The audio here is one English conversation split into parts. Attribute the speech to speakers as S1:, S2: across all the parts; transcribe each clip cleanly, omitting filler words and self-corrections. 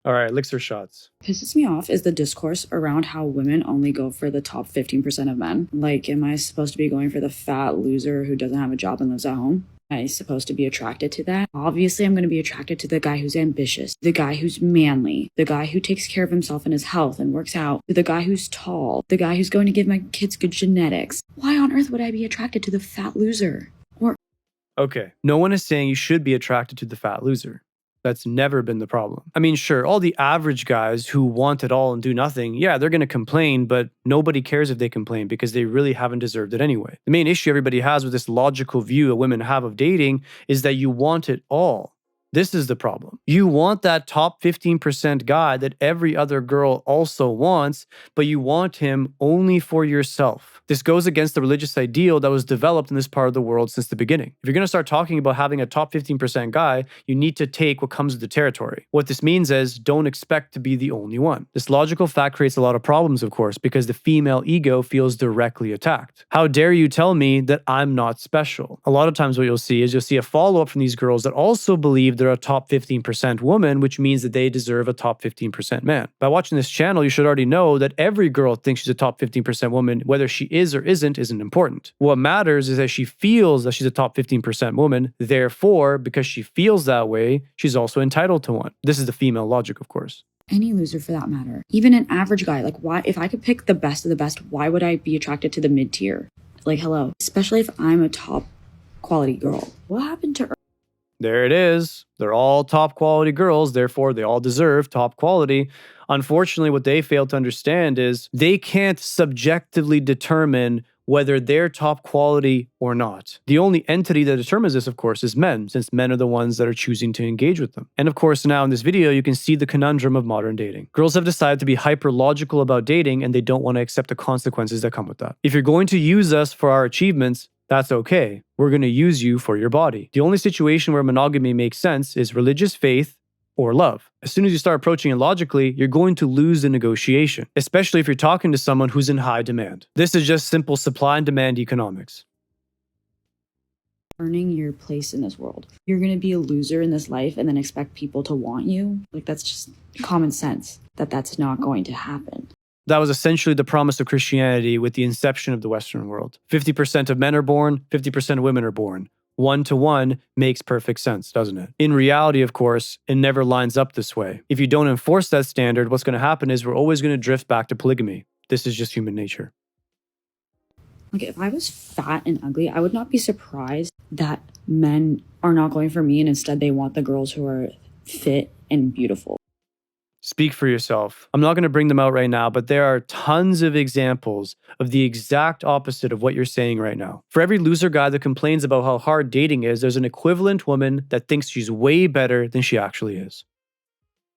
S1: All right, elixir shots.
S2: Pisses me off is the discourse around how women only go for the top 15% of men. Like, am I supposed to be going for the fat loser who doesn't have a job and lives at home? Am I supposed to be attracted to that? Obviously, I'm going to be attracted to the guy who's ambitious, the guy who's manly, the guy who takes care of himself and his health and works out, the guy who's tall, the guy who's going to give my kids good genetics. Why on earth would I be attracted to the fat loser?
S1: Okay, no one is saying you should be attracted to the fat loser. That's never been the problem. I mean, sure, all the average guys who want it all and do nothing, yeah, they're going to complain, but nobody cares if they complain because they really haven't deserved it anyway. The main issue everybody has with this logical view that women have of dating is that you want it all. This is the problem. You want that top 15% guy that every other girl also wants, but you want him only for yourself. This goes against the religious ideal that was developed in this part of the world since the beginning. If you're going to start talking about having a top 15% guy, you need to take what comes with the territory. What this means is don't expect to be the only one. This logical fact creates a lot of problems, of course, because the female ego feels directly attacked. How dare you tell me that I'm not special? A lot of times what you'll see a follow-up from these girls that also believe they're a top 15% woman, which means that they deserve a top 15% man. By watching this channel, you should already know that every girl thinks she's a top 15% woman. Whether she is or isn't important. What matters is that she feels that she's a top 15% woman. Therefore, because she feels that way, she's also entitled to one. This is the female logic, of course.
S2: Any loser for that matter. Even an average guy. Like, why, if I could pick the best of the best, why would I be attracted to the mid-tier? Like, hello. Especially if I'm a top quality girl. What happened to
S1: There it is. They're all top quality girls, therefore they all deserve top quality. Unfortunately, what they fail to understand is they can't subjectively determine whether they're top quality or not. The only entity that determines this, of course, is men, since men are the ones that are choosing to engage with them. And of course, now in this video, you can see the conundrum of modern dating. Girls have decided to be hyper-logical about dating, and they don't want to accept the consequences that come with that. If you're going to use us for our achievements, that's okay. We're going to use you for your body. The only situation where monogamy makes sense is religious faith or love. As soon as you start approaching it logically, you're going to lose the negotiation, especially if you're talking to someone who's in high demand. This is just simple supply and demand economics.
S2: earning your place in this world? You're going to be a loser in this life and then expect people to want you? Like, that's just common sense that that's not going to happen.
S1: That was essentially the promise of Christianity with the inception of the Western world. 50% of men are born, 50% of women are born. 1-to-1 makes perfect sense, doesn't it? In reality, of course, it never lines up this way. If you don't enforce that standard, what's going to happen is we're always going to drift back to polygamy. This is just human nature.
S2: Like, if I was fat and ugly, I would not be surprised that men are not going for me and instead they want the girls who are fit and beautiful.
S1: Speak for yourself. I'm not going to bring them out right now, but there are tons of examples of the exact opposite of what you're saying right now. For every loser guy that complains about how hard dating is, there's an equivalent woman that thinks she's way better than she actually is.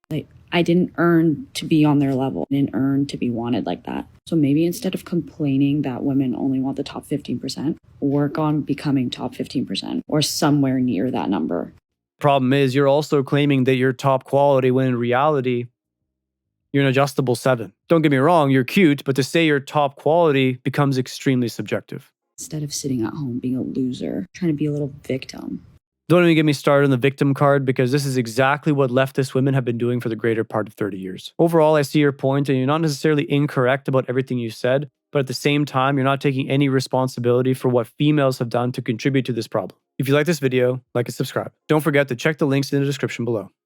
S2: Like, I didn't earn to be on their level. I didn't earn to be wanted like that. So maybe instead of complaining that women only want the top 15%, work on becoming top 15% or somewhere near that number.
S1: Problem is, you're also claiming that you're top quality when in reality, you're an adjustable 7. Don't get me wrong, you're cute, but to say you're top quality becomes extremely subjective.
S2: Instead of sitting at home being a loser, trying to be a little victim.
S1: Don't even get me started on the victim card, because this is exactly what leftist women have been doing for the greater part of 30 years. Overall, I see your point, and you're not necessarily incorrect about everything you said, but at the same time, you're not taking any responsibility for what females have done to contribute to this problem. If you like this video, like and subscribe. Don't forget to check the links in the description below.